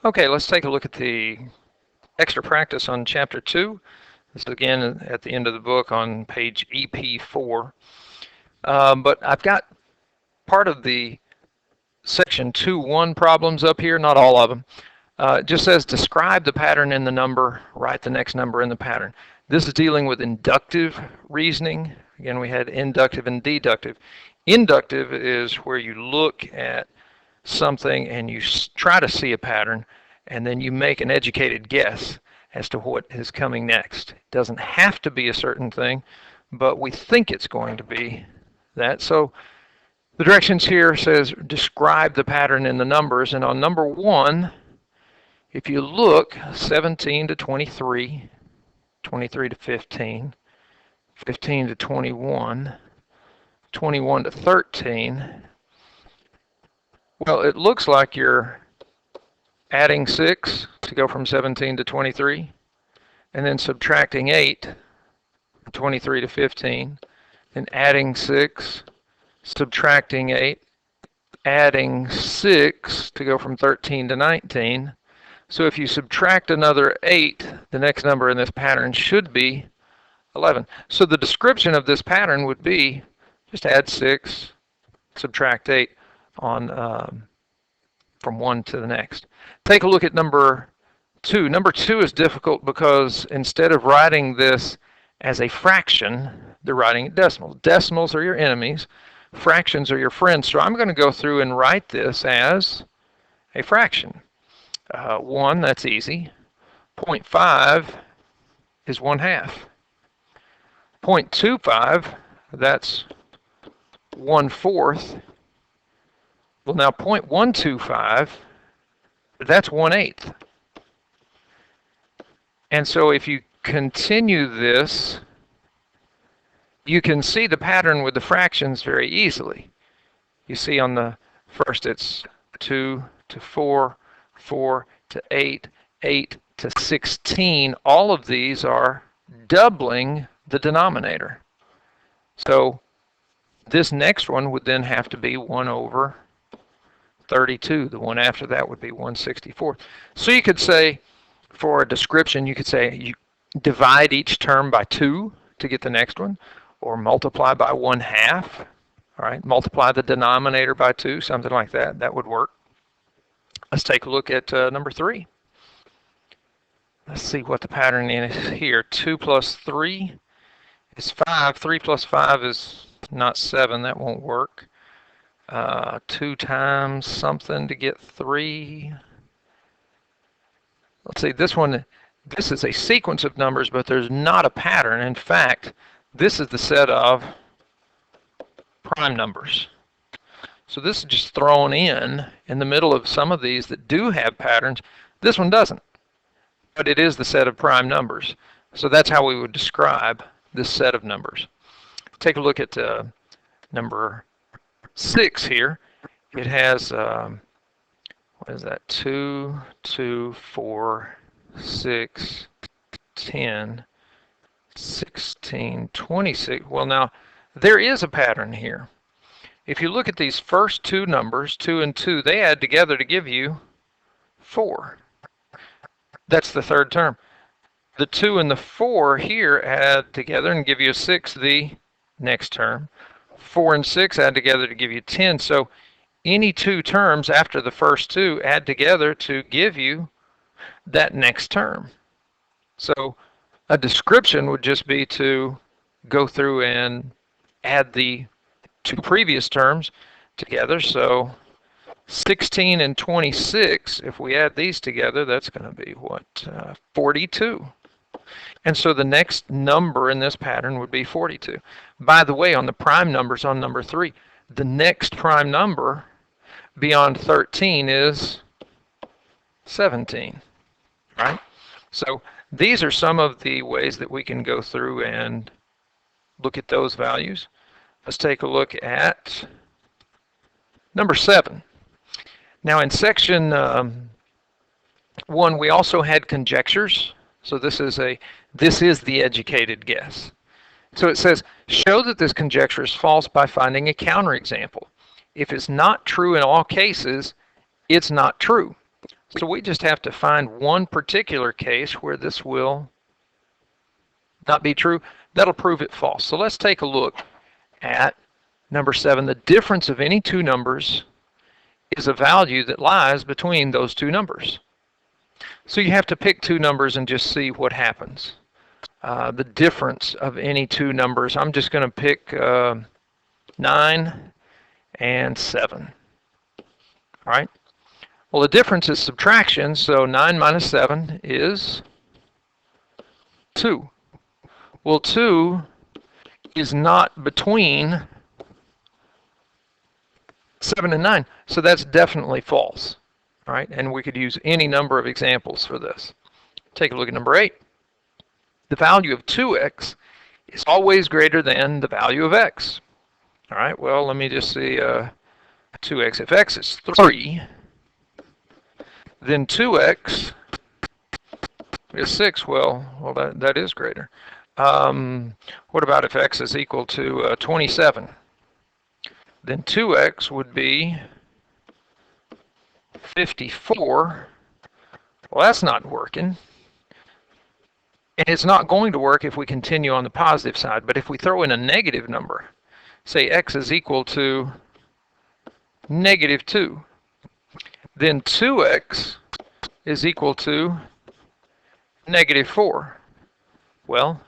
Okay, let's take a look at the extra practice on Chapter 2. This is again at the end of the book on page EP4. But I've got part of the section 2.1 problems up here, not all of them. It just says describe the pattern in the number, write the next number in the pattern. This is dealing with inductive reasoning. Again, we had inductive and deductive. Inductive is where you look at something and you try to see a pattern, and then you make an educated guess as to what is coming next. It doesn't have to be a certain thing, but we think it's going to be that. So the directions here says describe the pattern in the numbers, and on number 1, if you look, 17 to 23, 23 to 15, 15 to 21, 21 to 13, well, it looks like you're adding 6 to go from 17 to 23, and then subtracting 8, 23 to 15, then adding 6, subtracting 8, adding 6 to go from 13 to 19. So if you subtract another 8, the next number in this pattern should be 11. So the description of this pattern would be just add 6, subtract 8 on from one to the next. Take a look at number 2. Number 2 is difficult because instead of writing this as a fraction, they're writing it decimals. Decimals are your enemies. Fractions are your friends. So I'm going to go through and write this as a fraction. 1, that's easy. 0.5 is 1/2. 0.25, that's 1/4. Well, now 0.125, that's 1/8. And so if you continue this, you can see the pattern with the fractions very easily. You see on the first it's 2 to 4, 4 to 8, 8 to 16. All of these are doubling the denominator. So this next one would then have to be 1/32. The one after that would be 1/64. So you could say, for a description, you could say you divide each term by 2 to get the next one, or multiply by 1/2. All right, multiply the denominator by 2, something like that. That would work. Let's take a look at number 3. Let's see what the pattern is here. 2 plus 3 is 5. 3 plus 5 is not 7. That won't work. 2 times something to get 3. Let's see, this one, this is a sequence of numbers, but there's not a pattern. In fact, this is the set of prime numbers. So this is just thrown in the middle of some of these that do have patterns. This one doesn't, but it is the set of prime numbers. So that's how we would describe this set of numbers. Take a look at number 6 here. It has, what is that, 2, 2, 4, 6, 10, 16, 26. Well, now, there is a pattern here. If you look at these first 2 numbers, 2 and 2, they add together to give you 4. That's the third term. The 2 and the 4 here add together and give you a 6 the next term. 4 and 6 add together to give you 10. So any 2 terms after the first 2 add together to give you that next term. So a description would just be to go through and add the 2 previous terms together. So 16 and 26, if we add these together, that's going to be what? 42. And so the next number in this pattern would be 42. By the way, on the prime numbers on number 3, the next prime number beyond 13 is 17, right? So these are some of the ways that we can go through and look at those values. Let's take a look at number 7. Now in section 1, we also had conjectures. So this is the educated guess. So it says, show that this conjecture is false by finding a counterexample. If it's not true in all cases, it's not true. So we just have to find one particular case where this will not be true. That'll prove it false. So let's take a look at number 7. The difference of any two numbers is a value that lies between those two numbers. So you have to pick two numbers and just see what happens. The difference of any two numbers, I'm just going to pick 9 and 7. All right. Well, the difference is subtraction, so 9 minus 7 is 2. Well, 2 is not between 7 and 9, so that's definitely false. All right, and we could use any number of examples for this. Take a look at number 8. The value of 2x is always greater than the value of x. All right, well, let me just see 2x. If x is 3, then 2x is 6. Well, that is greater. What about if x is equal to 27? Then 2x would be 54. Well, that's not working. And it's not going to work if we continue on the positive side. But if we throw in a negative number, say x is equal to negative 2, then 2x is equal to negative 4. Well,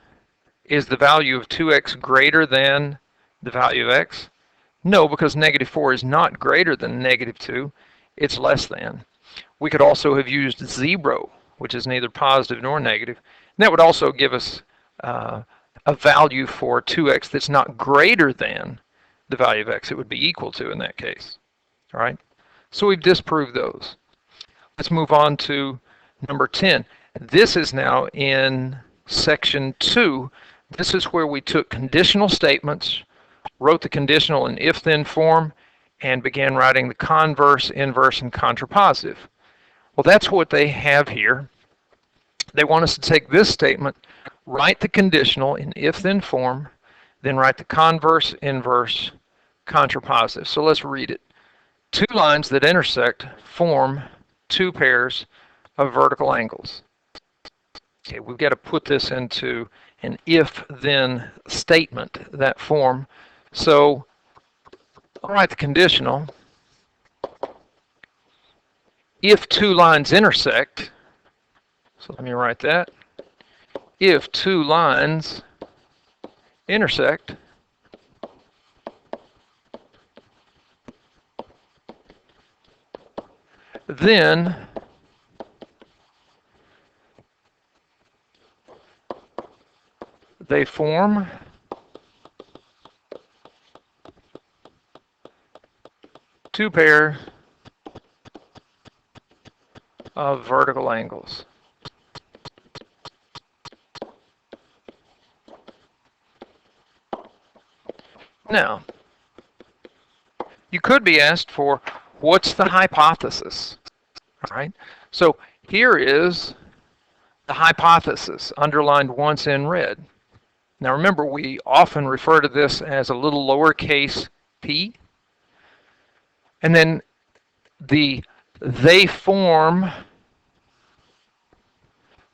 is the value of 2x greater than the value of x? No, because negative 4 is not greater than negative 2. It's less than. We could also have used 0, which is neither positive nor negative. And that would also give us a value for 2x that's not greater than the value of x. It would be equal to in that case. All right? So we've disproved those. Let's move on to number 10. This is now in section 2. This is where we took conditional statements, wrote the conditional in if-then form, and began writing the converse, inverse, and contrapositive. Well, that's what they have here. They want us to take this statement, write the conditional in if-then form, then write the converse, inverse, contrapositive. So let's read it. Two lines that intersect form two pairs of vertical angles. Okay, we've got to put this into an if-then statement, that form. So I'll write the conditional. If two lines intersect, so let me write that. If two lines intersect, then they form two pairs of vertical angles. Now, you could be asked for what's the hypothesis? All right. So here is the hypothesis underlined once in red. Now remember, we often refer to this as a little lowercase p. And then they form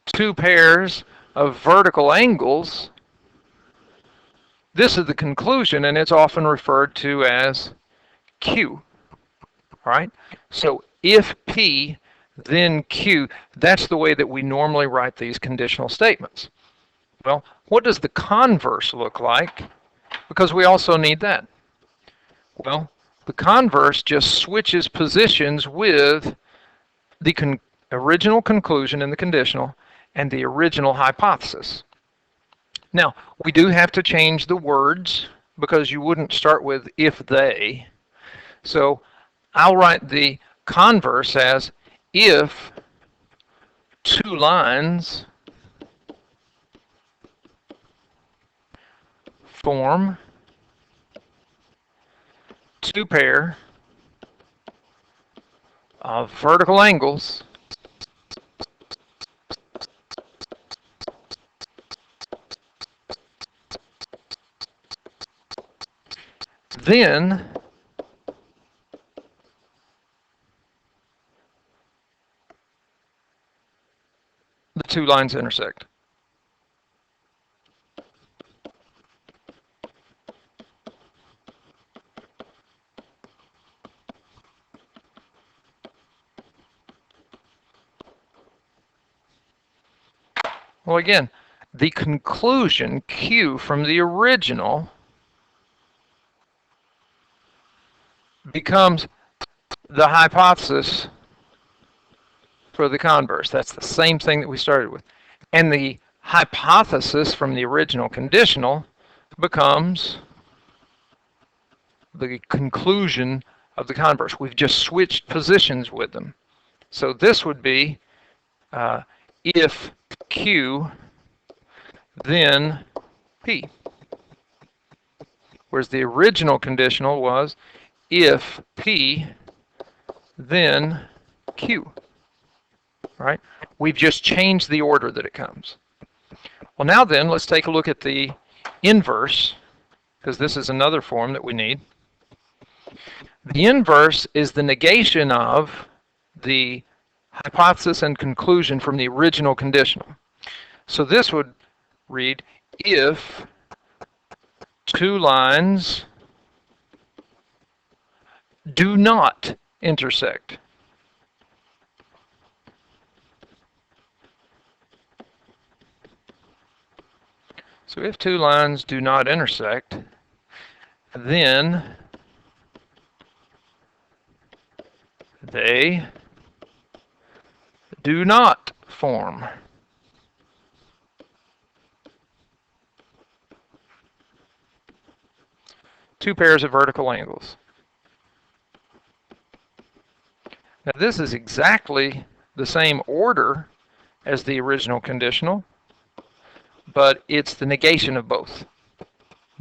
two pairs of vertical angles. This is the conclusion, and it's often referred to as Q. All right? So if P, then Q. That's the way that we normally write these conditional statements. Well, what does the converse look like? Because we also need that. Well, the converse just switches positions with the original conclusion in the conditional and the original hypothesis. Now, we do have to change the words because you wouldn't start with if they. So I'll write the converse as if two lines form two pair of vertical angles, then two lines intersect? Well, again, the conclusion, Q, from the original becomes the hypothesis for the converse. That's the same thing that we started with. And the hypothesis from the original conditional becomes the conclusion of the converse. We've just switched positions with them. So this would be if Q, then P. Whereas the original conditional was if P, then Q. Right? We've just changed the order that it comes. Well, now then, let's take a look at the inverse, because this is another form that we need. The inverse is the negation of the hypothesis and conclusion from the original conditional. So this would read, if two lines do not intersect. So if two lines do not intersect, then they do not form. Two pairs of vertical angles. Now this is exactly the same order as the original conditional, but it's the negation of both.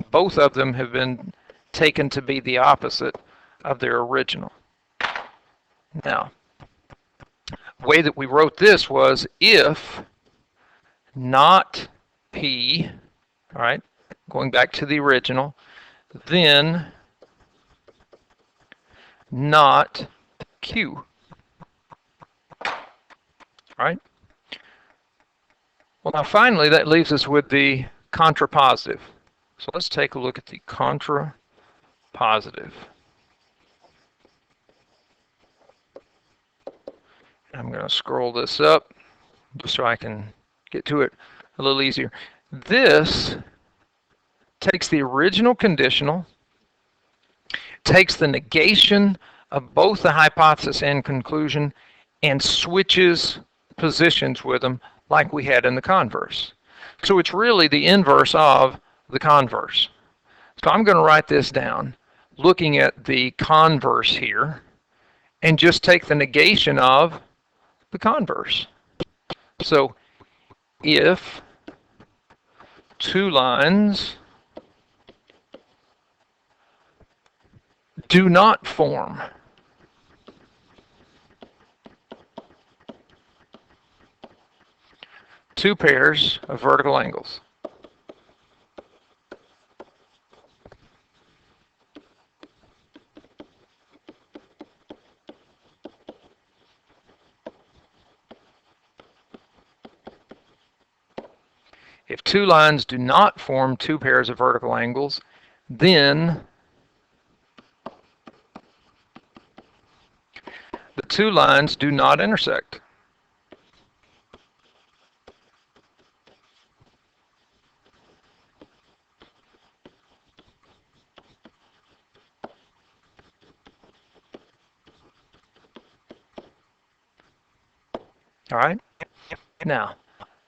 Both of them have been taken to be the opposite of their original. Now, the way that we wrote this was if not P, all right, going back to the original, then not Q. All right? Well, now finally, that leaves us with the contrapositive. So let's take a look at the contrapositive. I'm going to scroll this up just so I can get to it a little easier. This takes the original conditional, takes the negation of both the hypothesis and conclusion, and switches positions with them like we had in the converse. So it's really the inverse of the converse. So I'm going to write this down, looking at the converse here, and just take the negation of the converse. So if two lines do not form two pairs of vertical angles, if two lines do not form two pairs of vertical angles, then the two lines do not intersect. All right? Now,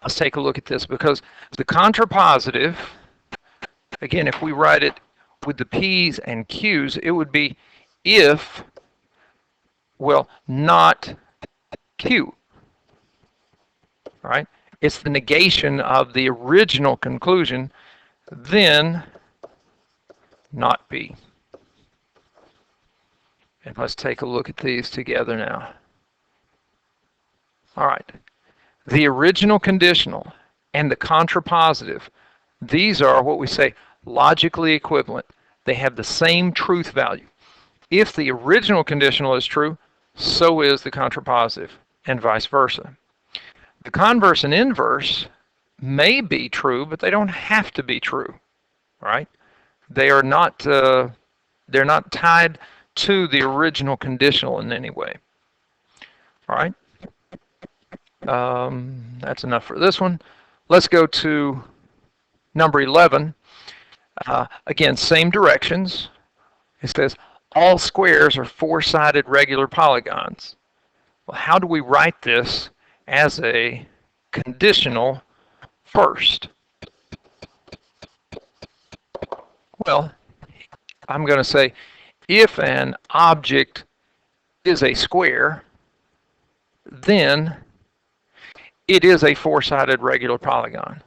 let's take a look at this, because the contrapositive, again, if we write it with the P's and Q's, it would be if, well, not Q. All right? It's the negation of the original conclusion, then not P. And let's take a look at these together now. All right. The original conditional and the contrapositive, these are what we say logically equivalent. They have the same truth value. If the original conditional is true, so is the contrapositive, and vice versa. The converse and inverse may be true, but they don't have to be true, right? They are not, they're not tied to the original conditional in any way. All right, that's enough for this one. Let's go to number 11. Again, same directions. It says all squares are four-sided regular polygons. Well, how do we write this as a conditional first? Well, I'm going to say if an object is a square, then it is a four-sided regular polygon.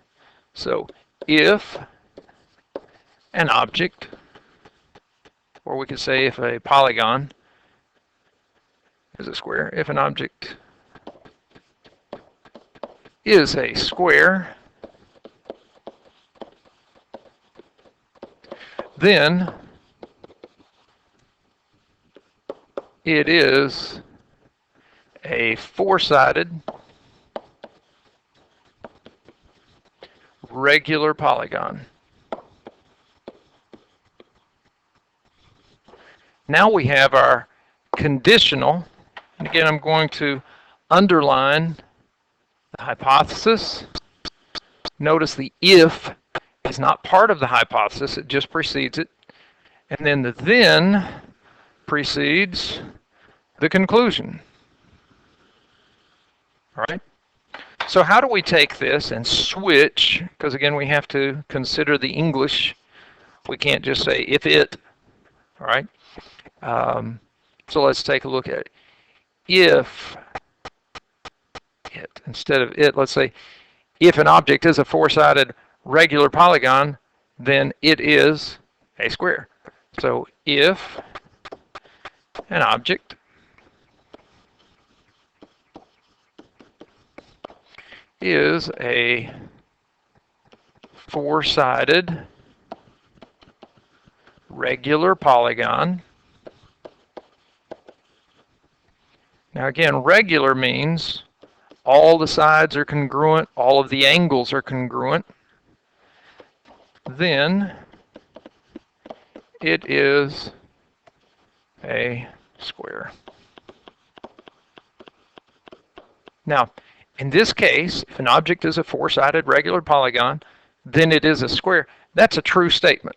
So if an object, or we could say if a polygon is a square, if an object is a square, then it is a four-sided regular polygon. Now we have our conditional, and again I'm going to underline the hypothesis. Notice the if is not part of the hypothesis, it just precedes it. And then the then precedes the conclusion. All right? So how do we take this and switch? Because again, we have to consider the English. We can't just say if it. All right? So let's take a look at it. If it, instead of it, let's say if an object is a four-sided regular polygon, then it is a square. So if an object is a four-sided regular polygon. Now again, regular means all the sides are congruent, all of the angles are congruent. Then it is a square. Now, in this case, if an object is a four-sided regular polygon, then it is a square. That's a true statement.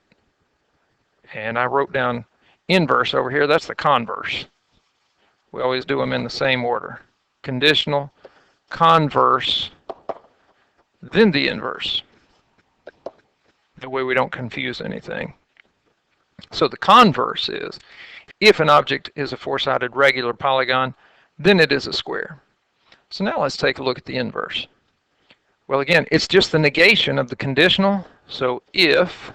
And I wrote down inverse over here. That's the converse. We always do them in the same order. Conditional, converse, then the inverse. That way we don't confuse anything. So the converse is, if an object is a four-sided regular polygon, then it is a square. So now let's take a look at the inverse. Well, again, it's just the negation of the conditional. So if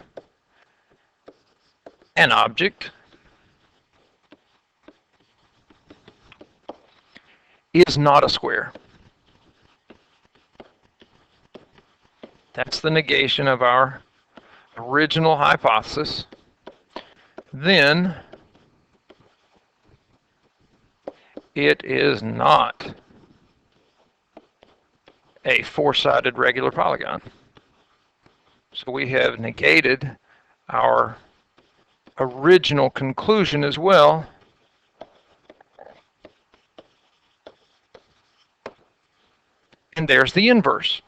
an object is not a square, that's the negation of our original hypothesis, then it is not a four-sided regular polygon. So we have negated our original conclusion as well. And there's the inverse.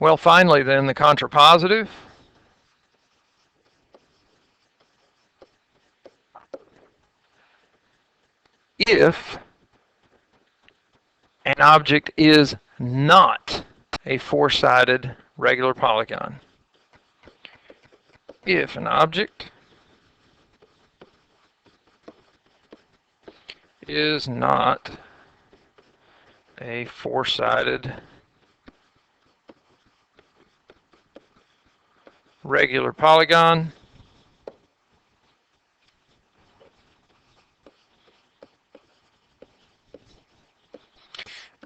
Well, finally then, the contrapositive. If an object is not a four-sided regular polygon. If an object is not a four-sided regular polygon,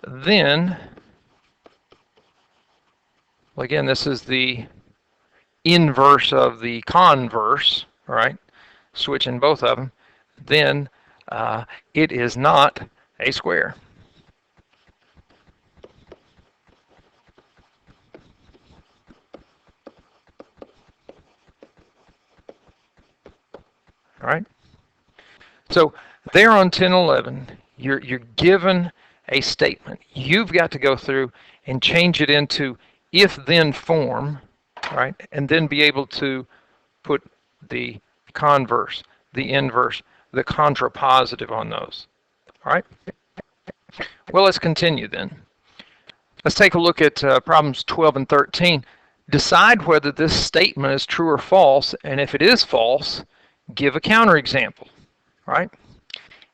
then, well, again, this is the inverse of the converse, all right? Switching both of them, then it is not a square. All right. So there on 1011, you're given a statement. You've got to go through and change it into if-then form, right? And then be able to put the converse, the inverse, the contrapositive on those. All right. Well, let's continue then. Let's take a look at problems 12 and 13. Decide whether this statement is true or false, and if it is false, give a counterexample. Right?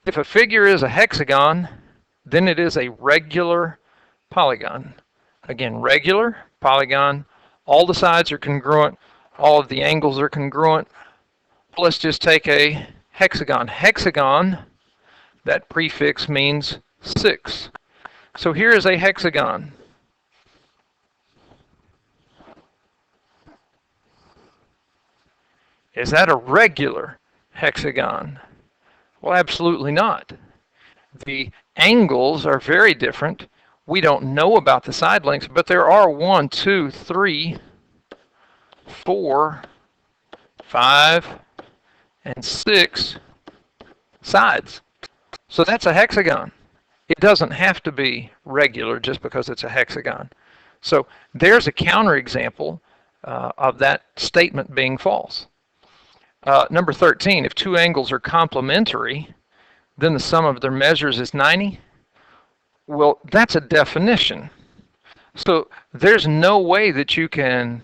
If a figure is a hexagon, then it is a regular polygon. Again, regular, polygon, all the sides are congruent, all of the angles are congruent. Let's just take a hexagon. Hexagon, that prefix means 6. So here is a hexagon. Is that a regular hexagon? Well, absolutely not. The angles are very different. We don't know about the side lengths, but there are 1, 2, 3, 4, 5, and 6 sides. So that's a hexagon. It doesn't have to be regular just because it's a hexagon. So there's a counterexample of that statement being false. Number 13, if two angles are complementary, then the sum of their measures is 90. Well, that's a definition. So there's no way that you can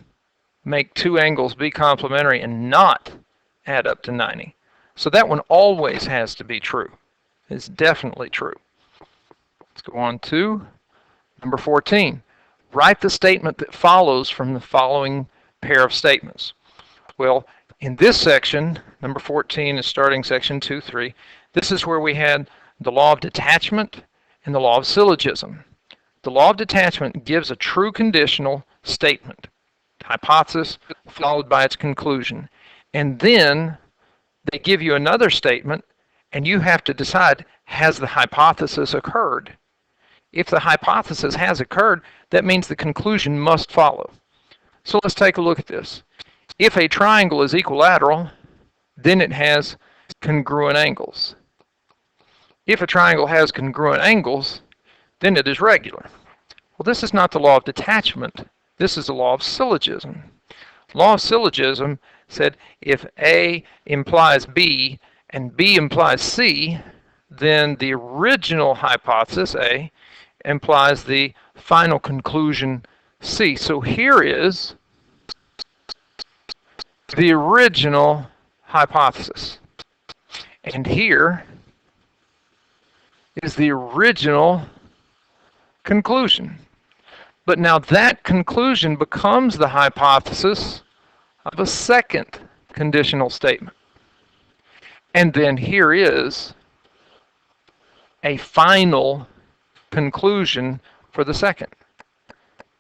make two angles be complementary and not add up to 90. So that one always has to be true. It's definitely true. Let's go on to number 14. Write the statement that follows from the following pair of statements. Well, in this section, number 14 is starting section 2.3. This is where we had the law of detachment and the law of syllogism. The law of detachment gives a true conditional statement, hypothesis followed by its conclusion. And then they give you another statement, and you have to decide, has the hypothesis occurred? If the hypothesis has occurred, that means the conclusion must follow. So let's take a look at this. If a triangle is equilateral, then it has congruent angles. If a triangle has congruent angles, then it is regular. Well, this is not the law of detachment. This is the law of syllogism. Law of syllogism said if A implies B and B implies C, then the original hypothesis, A, implies the final conclusion, C. So here is the original hypothesis. And here is the original conclusion. But now that conclusion becomes the hypothesis of a second conditional statement. And then here is a final conclusion for the second.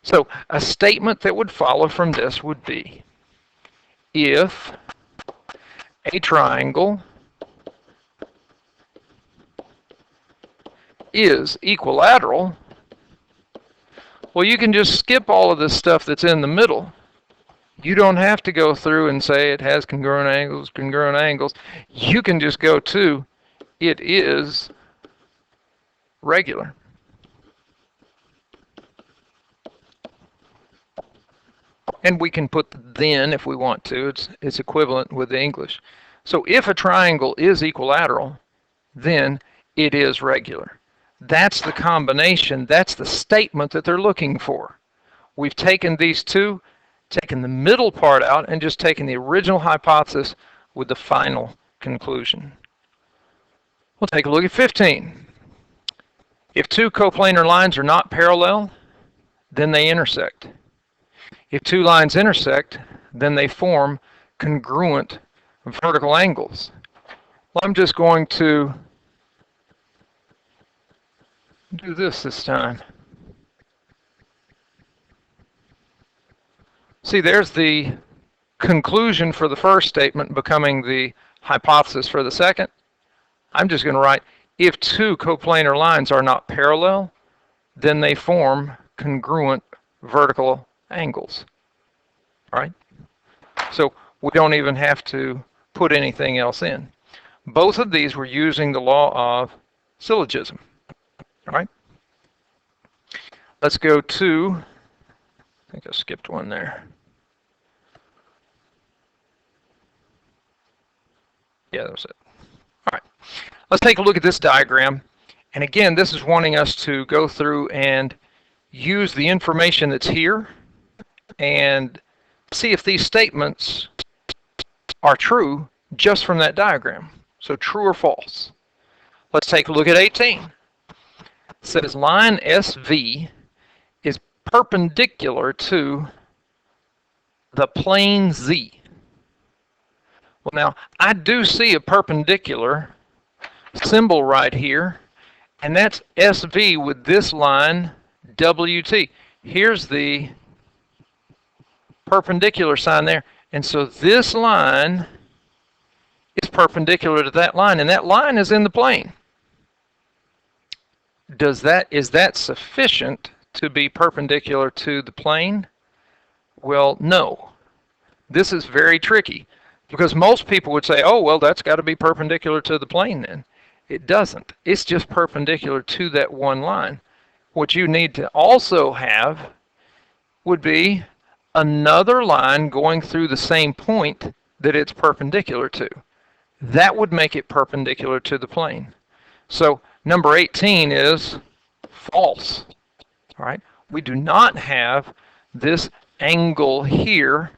So a statement that would follow from this would be, if a triangle is equilateral, well, you can just skip all of this stuff that's in the middle. You don't have to go through and say it has congruent angles. You can just go to, it is regular. And we can put the then if we want to. It's equivalent with the English. So if a triangle is equilateral, then it is regular. That's the combination. That's the statement that they're looking for. We've taken these two, taken the middle part out, and just taken the original hypothesis with the final conclusion. We'll take a look at 15. If two coplanar lines are not parallel, then they intersect. If two lines intersect, then they form congruent vertical angles. Well, I'm just going to do this time. See, there's the conclusion for the first statement becoming the hypothesis for the second. I'm just going to write, if two coplanar lines are not parallel, then they form congruent vertical angles. Right? So we don't even have to put anything else in. Both of these were using the law of syllogism. All right. Let's go to, I think I skipped one there. Yeah, that was it. All right. Let's take a look at this diagram. And again, this is wanting us to go through and use the information that's here and see if these statements are true just from that diagram. So true or false. Let's take a look at 18. It says line SV is perpendicular to the plane Z. Well, now, I do see a perpendicular symbol right here, and that's SV with this line WT. Here's the perpendicular sign there, and so this line is perpendicular to that line, and that line is in the plane. Is that sufficient to be perpendicular to the plane? Well, no. This is very tricky because most people would say, oh, well, that's got to be perpendicular to the plane then. It doesn't. It's just perpendicular to that one line. What you need to also have would be another line going through the same point that it's perpendicular to. That would make it perpendicular to the plane. So number 18 is false. All right. We do not have this angle here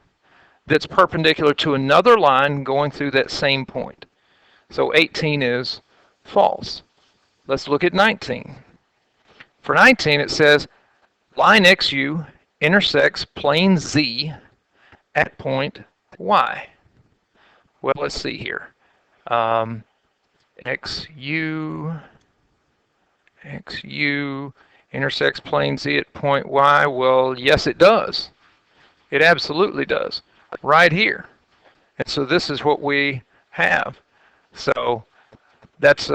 that's perpendicular to another line going through that same point. So 18 is false. Let's look at 19. For 19, it says line XU intersects plane Z at point Y. Well, let's see here. XU intersects plane Z at point Y. Well, yes, it does. It absolutely does. Right here. And so this is what we have. So that's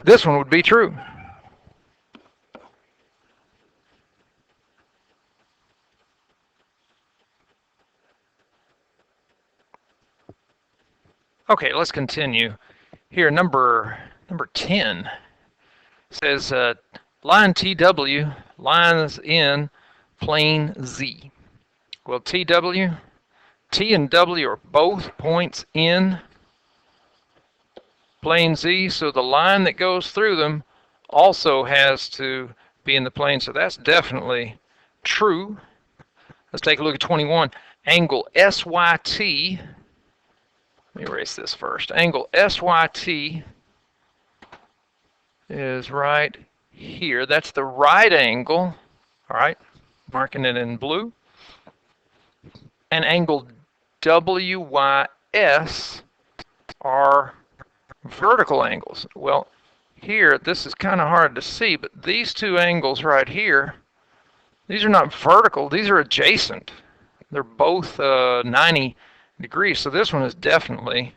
this one would be true. Okay, let's continue. Here, number 10 says line TW lines in plane Z. Well, TW, T and W are both points in plane Z, so the line that goes through them also has to be in the plane, so that's definitely true. Let's take a look at 21. Angle SYT, let me erase this first. Angle SYT is right here. That's the right angle, all right, marking it in blue. And angle WYS are vertical angles. Well, here, this is kind of hard to see, but these two angles right here, these are not vertical, these are adjacent. They're both 90 degrees, so this one is definitely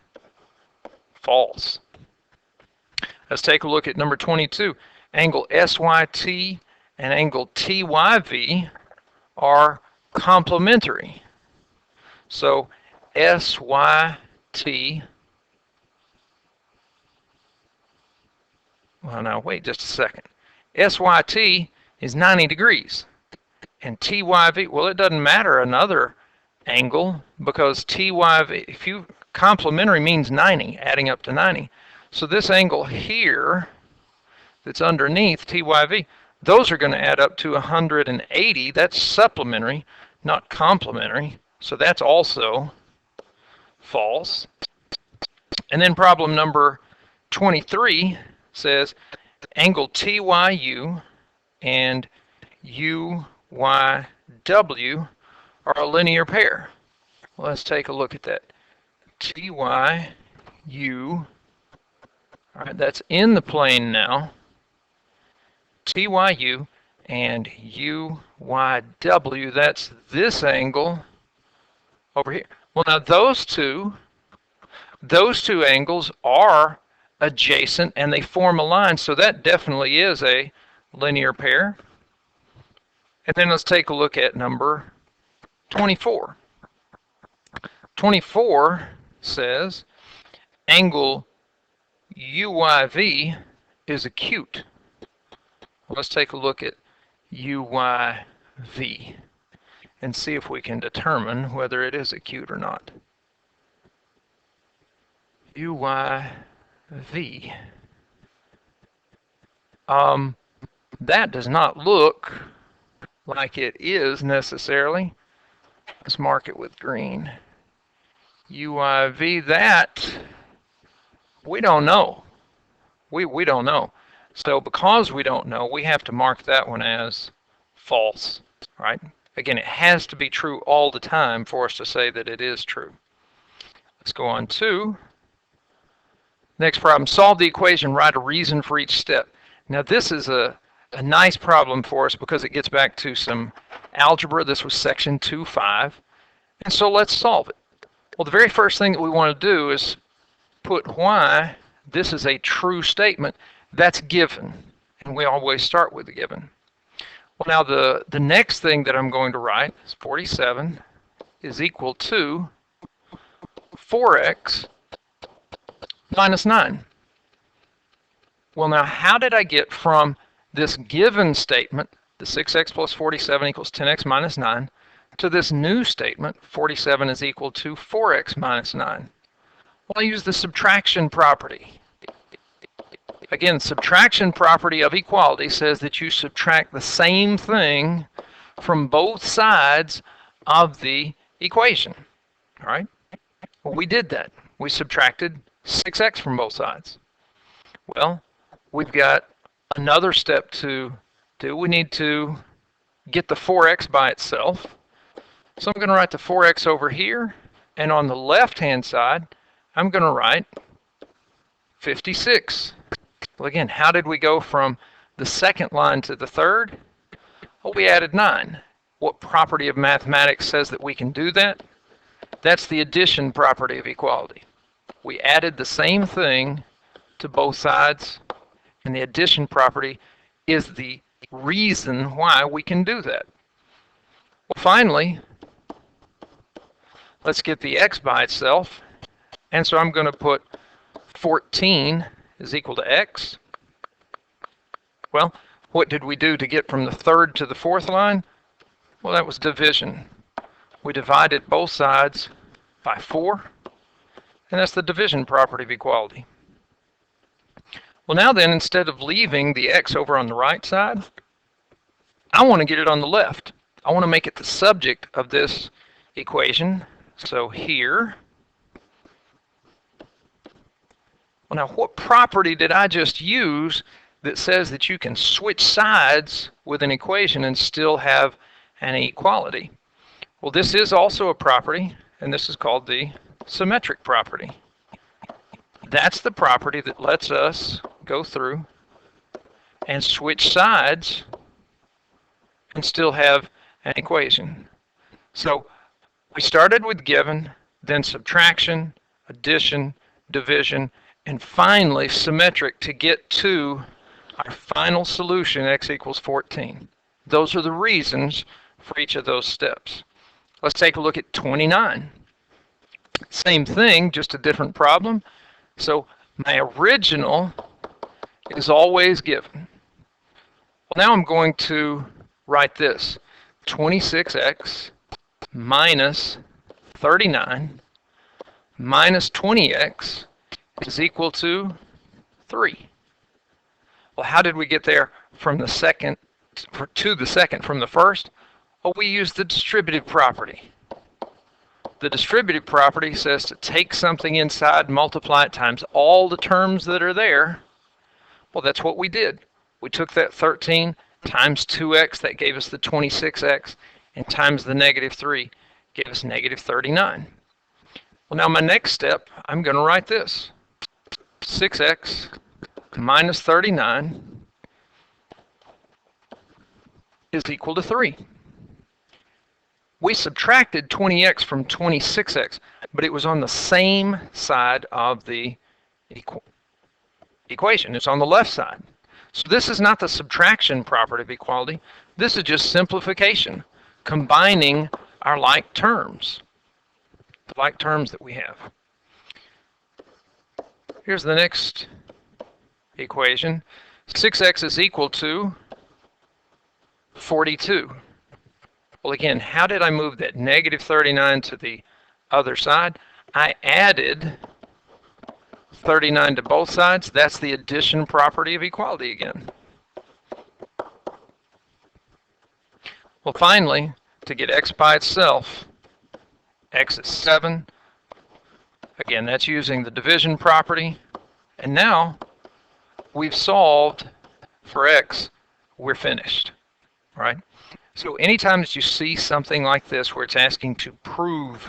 false. Let's take a look at number 22. Angle SYT and angle TYV are complementary. So SYT, well, now wait just a second. SYT is 90 degrees. And TYV, well, it doesn't matter another angle because TYV, if you, complementary means 90, adding up to 90. So this angle here that's underneath TYV, those are going to add up to 180. That's supplementary, not complementary. So that's also false. And then problem number 23 says angle TYU and UYW are a linear pair. Well, let's take a look at that. TYU, all right, that's in the plane now. TYU and UYW, that's this angle over here. Well, now those two angles are adjacent and they form a line, so that definitely is a linear pair. And then let's take a look at number 24. 24 says angle UYV is acute. Let's take a look at UYV and see if we can determine whether it is acute or not. UYV. That does not look like it is necessarily. Let's mark it with green. UYV, that we don't know. We don't know. So because we don't know, we have to mark that one as false, right? Again, it has to be true all the time for us to say that it is true. Let's go on to next problem. Solve the equation, write a reason for each step. Now this is a nice problem for us because it gets back to some algebra. This was section 2.5. And so let's solve it. Well, the very first thing that we want to do is put why this is a true statement. That's given. And we always start with the given. Well, now the next thing that I'm going to write is 47 is equal to 4x minus 9. Well, now how did I get from this given statement, the 6x plus 47 equals 10x minus 9, to this new statement, 47 is equal to 4x minus 9? Well, I use the subtraction property. Again, subtraction property of equality says that you subtract the same thing from both sides of the equation. All right? Well, we did that. We subtracted 6x from both sides. Well, we've got another step to do. We need to get the 4x by itself. So I'm going to write the 4x over here, and on the left-hand side, I'm going to write 56. Well, again, how did we go from the second line to the third? Well, we added 9. What property of mathematics says that we can do that? That's the addition property of equality. We added the same thing to both sides, and the addition property is the reason why we can do that. Well, finally, let's get the x by itself. And so I'm going to put 14 is equal to x. Well, what did we do to get from the third to the fourth line? Well, that was division. We divided both sides by 4, and that's the division property of equality. Well, now then, instead of leaving the x over on the right side, I want to get it on the left. I want to make it the subject of this equation. So here, well, now what property did I just use that says that you can switch sides with an equation and still have an equality? Well, this is also a property, and this is called the symmetric property. That's the property that lets us go through and switch sides and still have an equation. So we started with given, then subtraction, addition, division, and finally symmetric to get to our final solution, x equals 14. Those are the reasons for each of those steps. Let's take a look at 29. Same thing, just a different problem. So my original is always given. Well, now I'm going to write this. 26x minus 39 minus 20x is equal to 3. Well, how did we get there from the second to the second from the first? Well, we used the distributive property. The distributive property says to take something inside, multiply it times all the terms that are there. Well, that's what we did. We took that 13 times 2x, that gave us the 26x, and times the negative 3 gave us negative 39. Well, now my next step, I'm going to write this. 6x minus 39 is equal to 3. We subtracted 20x from 26x, but it was on the same side of the equation. It's on the left side. So this is not the subtraction property of equality. This is just simplification, combining our like terms, the like terms that we have. Here's the next equation. 6x is equal to 42. Well, again, how did I move that negative 39 to the other side? I added 39 to both sides. That's the addition property of equality again. Well, finally, to get x by itself, x is 7. Again, that's using the division property. And now we've solved for x. We're finished, right? So anytime that you see something like this where it's asking to prove,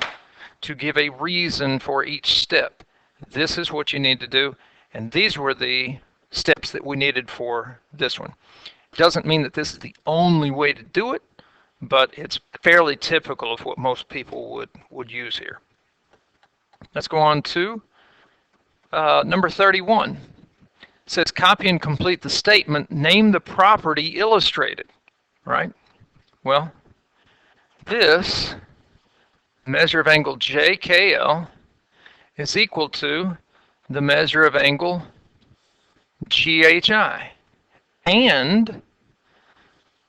to give a reason for each step, this is what you need to do. And these were the steps that we needed for this one. Doesn't mean that this is the only way to do it, but it's fairly typical of what most people would use here. Let's go on to number 31. It says copy and complete the statement, name the property illustrated, right? Well, this measure of angle JKL is equal to the measure of angle GHI. And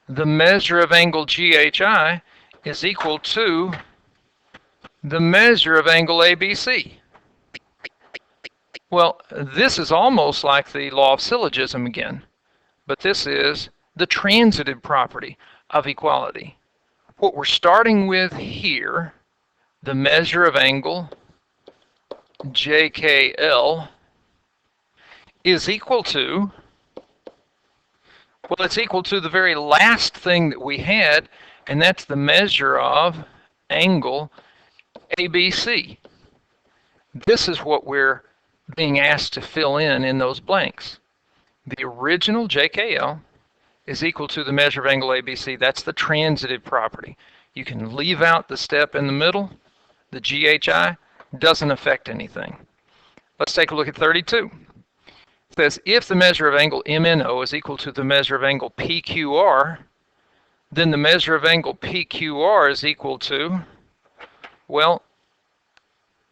the measure of angle GHI is equal to the measure of angle ABC. Well, this is almost like the law of syllogism again, but this is the transitive property of equality. What we're starting with here, the measure of angle JKL is equal to, well, it's equal to the very last thing that we had, and that's the measure of angle ABC. This is what we're being asked to fill in those blanks. The original JKL is equal to the measure of angle ABC. That's the transitive property. You can leave out the step in the middle. The GHI doesn't affect anything. Let's take a look at 32. It says if the measure of angle MNO is equal to the measure of angle PQR, then the measure of angle PQR is equal to, well,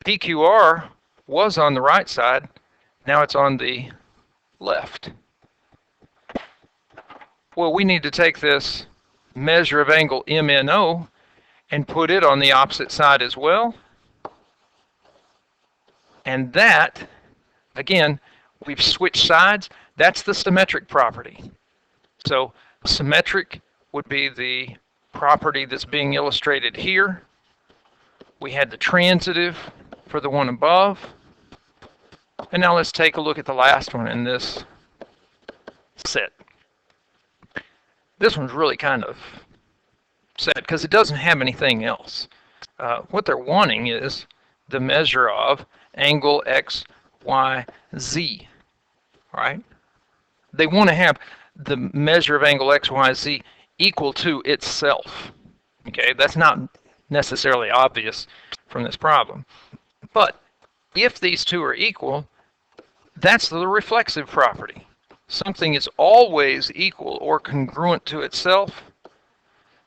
PQR was on the right side, now it's on the left. Well, we need to take this measure of angle MNO and put it on the opposite side as well. And that, again, we've switched sides. That's the symmetric property. So symmetric would be the property that's being illustrated here. We had the transitive for the one above. And now let's take a look at the last one in this set. This one's really kind of sad because it doesn't have anything else. What they're wanting is the measure of angle X, Y, Z, right? They want to have the measure of angle X, Y, Z equal to itself. Okay, that's not necessarily obvious from this problem. But if these two are equal, that's the reflexive property. Something is always equal or congruent to itself.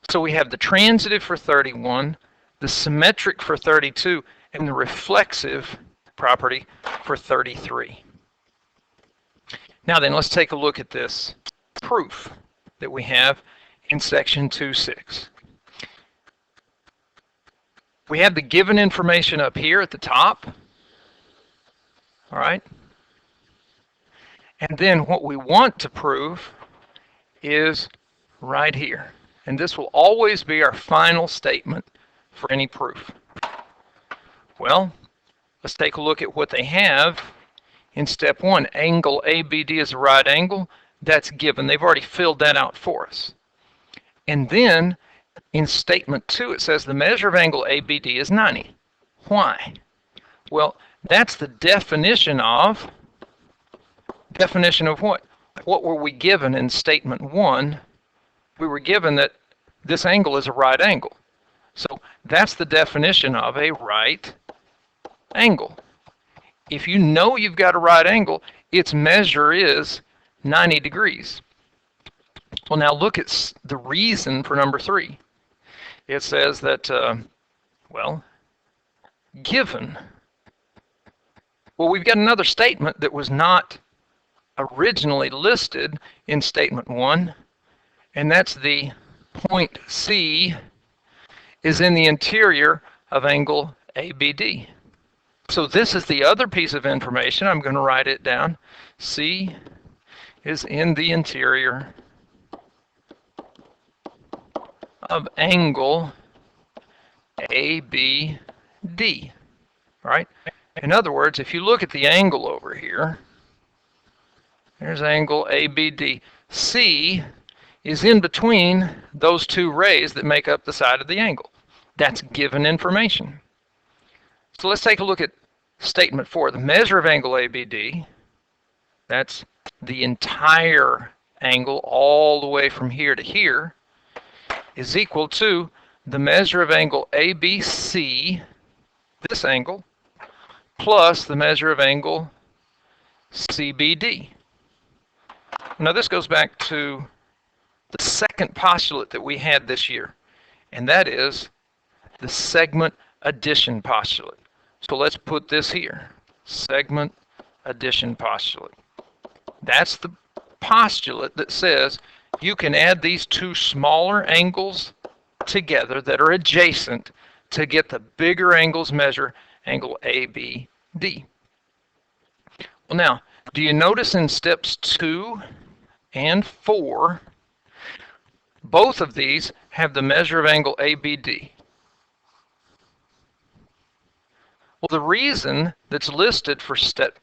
So we have the transitive for 31, the symmetric for 32, and the reflexive property for 33. Now then, let's take a look at this proof that we have in section 2.6. We have the given information up here at the top. All right. And then what we want to prove is right here. And this will always be our final statement for any proof. Well, let's take a look at what they have in step 1. Angle ABD is a right angle. That's given. They've already filled that out for us. And then in statement 2, it says the measure of angle ABD is 90. Why? Well, that's the definition of what? What were we given in statement 1? We were given that this angle is a right angle. So that's the definition of a right angle. If you know you've got a right angle, its measure is 90 degrees. Well, now look at the reason for number 3. It says that, well, given Well, we've got another statement that was not originally listed in statement 1, and that's the point C is in the interior of angle ABD. So this is the other piece of information. I'm going to write it down. C is in the interior of angle ABD. Right? In other words, if you look at the angle over here, there's angle ABD. C is in between those two rays that make up the side of the angle. That's given information. So let's take a look at statement 4. The measure of angle ABD, that's the entire angle all the way from here to here, is equal to the measure of angle ABC, this angle, plus the measure of angle CBD. Now this goes back to the second postulate that we had this year, and that is the segment addition postulate. So let's put this here, segment addition postulate. That's the postulate that says you can add these two smaller angles together that are adjacent to get the bigger angles measure, angle ABD. Well, now, do you notice in steps 2 and 4, both of these have the measure of angle ABD? Well, the reason that's listed for step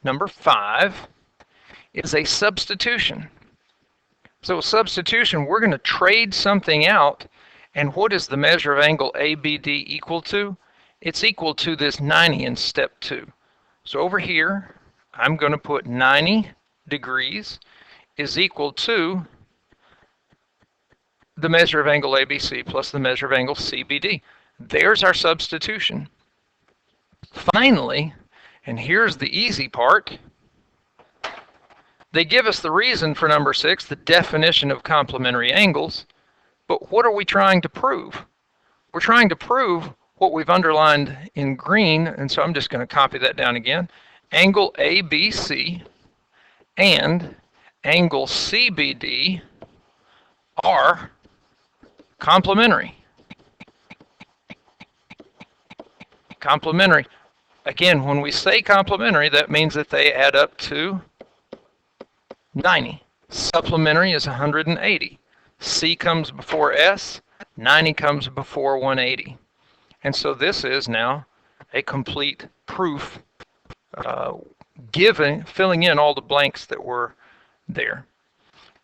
number 5 is a substitution. So a substitution, we're going to trade something out, and what is the measure of angle ABD equal to? It's equal to this 90 in step 2. So over here, I'm going to put 90 degrees is equal to the measure of angle ABC plus the measure of angle CBD. There's our substitution. Finally, and here's the easy part, they give us the reason for number 6, the definition of complementary angles, but what are we trying to prove? We're trying to prove what we've underlined in green, and so I'm just going to copy that down again. Angle ABC and angle CBD are complementary. Complementary. Again, when we say complementary, that means that they add up to 90. Supplementary is 180. C comes before S, 90 comes before 180. And so this is now a complete proof, filling in all the blanks that were there.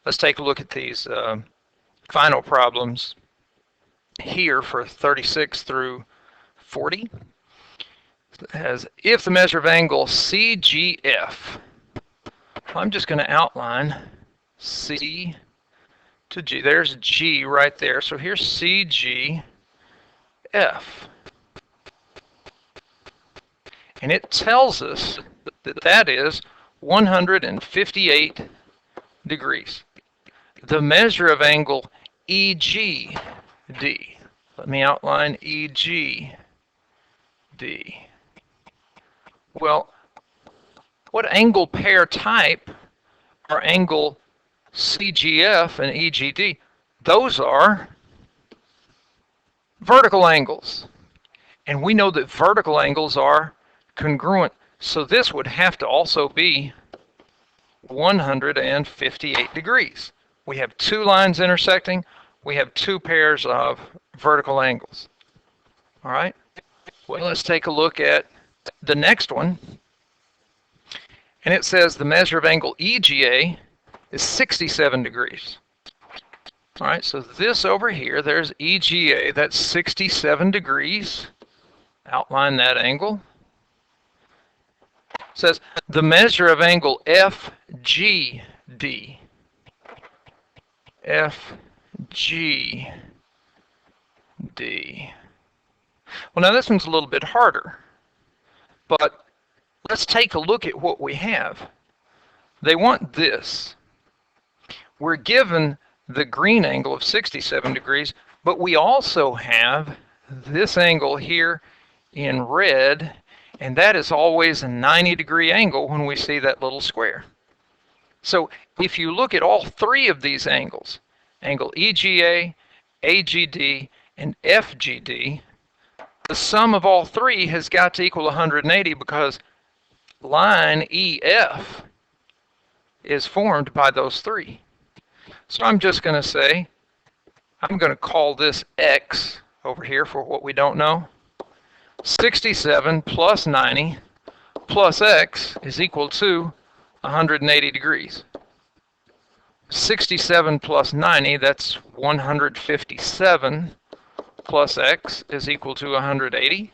Let's take a look at these final problems here for 36 through 40. As if the measure of angle CGF, I'm just going to outline C to G. There's G right there. So here's CGF. And it tells us that that is 158 degrees. The measure of angle EGD. Let me outline EGD. Well, what angle pair type are angle CGF and EGD? Those are vertical angles. And we know that vertical angles are congruent. So this would have to also be 158 degrees. We have two lines intersecting. We have two pairs of vertical angles. All right? Well, let's take a look at the next one. And it says the measure of angle EGA is 67 degrees. All right, so this over here, there's EGA, that's 67 degrees. Outline that angle. It says the measure of angle FGD. FGD. Well, now this one's a little bit harder, but let's take a look at what we have. They want this. We're given the green angle of 67 degrees, but we also have this angle here in red, And that is always a 90-degree angle when we see that little square. So if you look at all three of these angles, angle EGA, AGD, and FGD, the sum of all three has got to equal 180 because line EF is formed by those three. So I'm just going to say, I'm going to call this X over here for what we don't know. 67 plus 90 plus X is equal to 180 degrees. 67 plus 90, that's 157, plus X is equal to 180.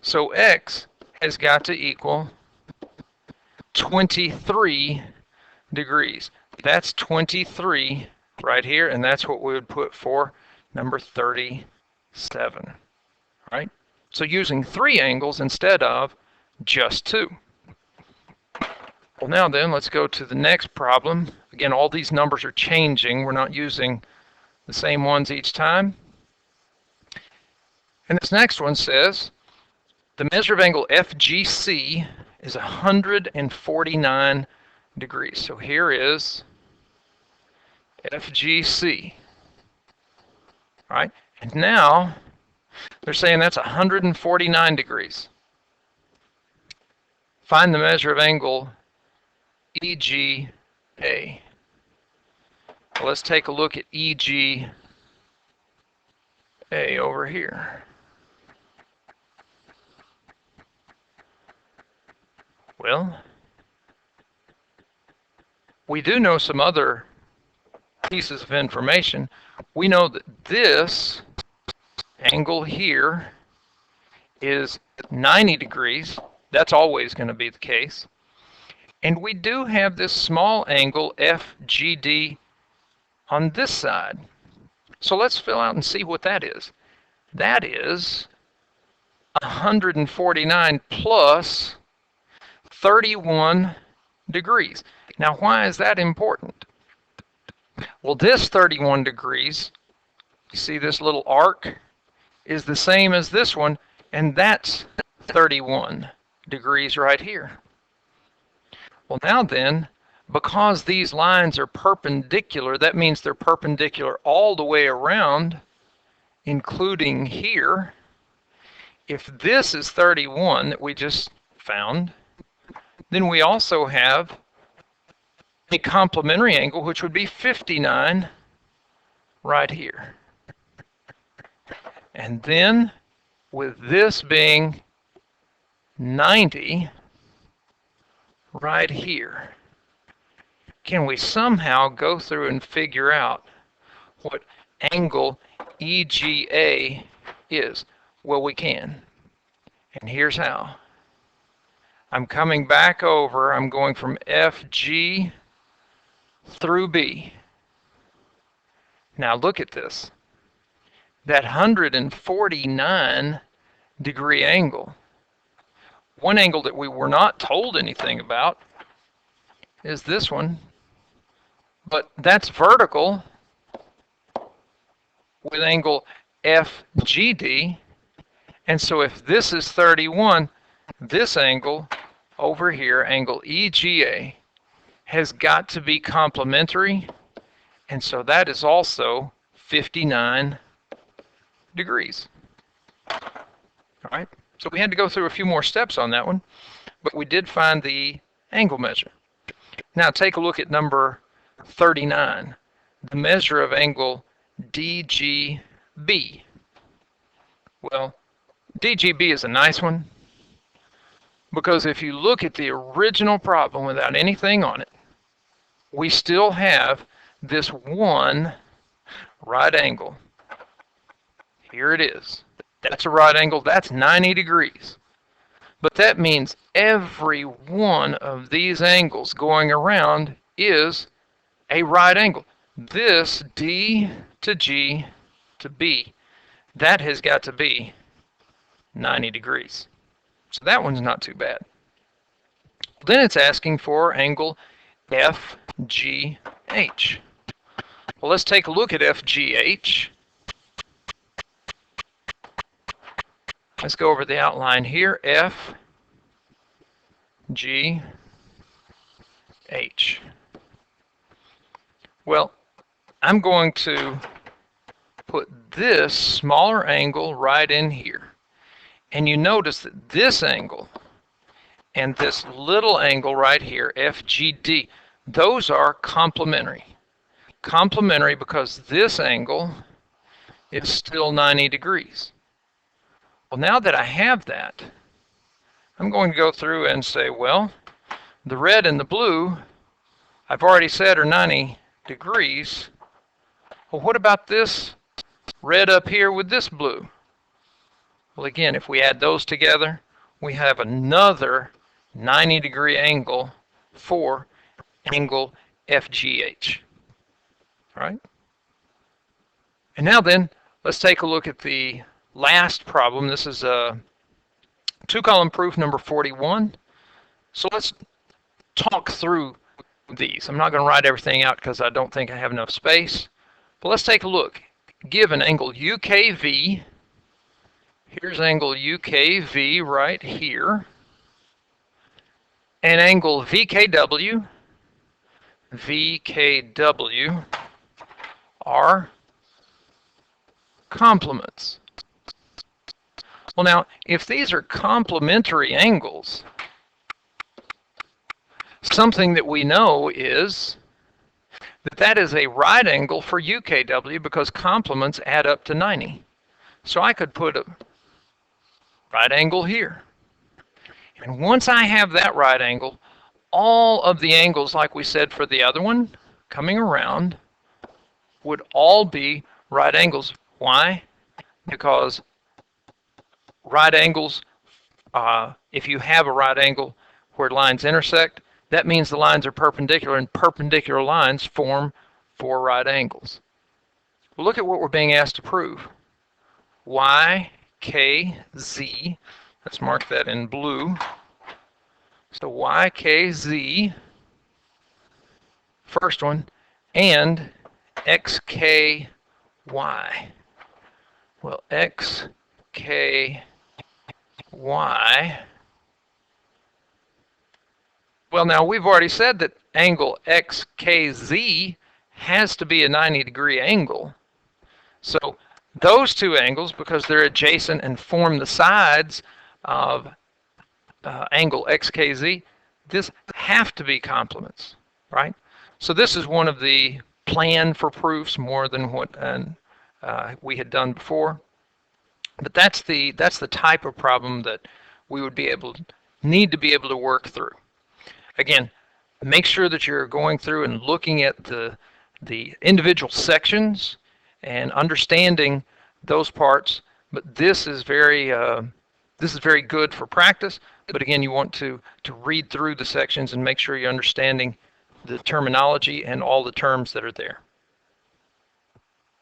So X has got to equal 23 degrees. That's 23 right here, and that's what we would put for number 37. Right? So using three angles instead of just two. Well, now then, let's go to the next problem. Again, all these numbers are changing. We're not using the same ones each time. And this next one says, the measure of angle FGC is 149 degrees. So here is FGC. All right? And now, they're saying that's 149 degrees. Find the measure of angle EGA. Well, let's take a look at EGA over here. Well, we do know some other pieces of information. We know that this angle here is 90 degrees. That's always going to be the case. And we do have this small angle FGD on this side. So let's fill out and see what that is. That is 149 plus 31 degrees. Now, why is that important? Well, this 31 degrees, you see this little arc, is the same as this one, and that's 31 degrees right here. Well, now then, because these lines are perpendicular, that means they're perpendicular all the way around, including here. If this is 31 that we just found, then we also have a complementary angle, which would be 59 right here. And then, with this being 90 right here, can we somehow go through and figure out what angle EGA is? Well, we can. And here's how. I'm coming back over. I'm going from FG through B. Now look at this. That 149 degree angle. One angle that we were not told anything about is this one. But that's vertical with angle FGD. And so if this is 31, this angle over here, angle EGA, has got to be complementary. And so that is also 59 degrees. All right, so we had to go through a few more steps on that one, but we did find the angle measure. Now take a look at number 39, the measure of angle DGB. Well, DGB is a nice one because if you look at the original problem without anything on it, we still have this one right angle. Here it is. That's a right angle. That's 90 degrees. But that means every one of these angles going around is a right angle. This D to G to B, that has got to be 90 degrees. So that one's not too bad. Then it's asking for angle FGH. Well, let's take a look at FGH. Let's go over the outline here. F, G, H. Well, I'm going to put this smaller angle right in here. And you notice that this angle and this little angle right here, FGD, those are complementary. Complementary because this angle is still 90 degrees. Well, now that I have that, I'm going to go through and say, well, the red and the blue, I've already said are 90 degrees. Well, what about this red up here with this blue? Well, again, if we add those together, we have another 90-degree angle for angle FGH. All right? And now then, let's take a look at the last problem. This is a two-column proof number 41. So let's talk through these. I'm not going to write everything out because I don't think I have enough space. But let's take a look. Given angle UKV, here's angle UKV right here, and angle VKW, VKW are complements. Well, now, if these are complementary angles, something that we know is that that is a right angle for UKW because complements add up to 90. So I could put a right angle here. And once I have that right angle, all of the angles, like we said for the other one, coming around, would all be right angles. Why? Because right angles, if you have a right angle where lines intersect, that means the lines are perpendicular, and perpendicular lines form four right angles. Well, look at what we're being asked to prove. Y, K, Z, let's mark that in blue. So Y, K, Z, first one, and X, K, Y. Well, X, K, Y. Well, now we've already said that angle XKZ has to be a 90-degree angle. So those two angles, because they're adjacent and form the sides of angle XKZ, this have to be complements, right? So this is one of the plan for proofs more than what we had done before. But that's the type of problem that we would need to be able to work through. Again, make sure that you're going through and looking at the individual sections and understanding those parts. But this is very good for practice. But again, you want to read through the sections and make sure you're understanding the terminology and all the terms that are there.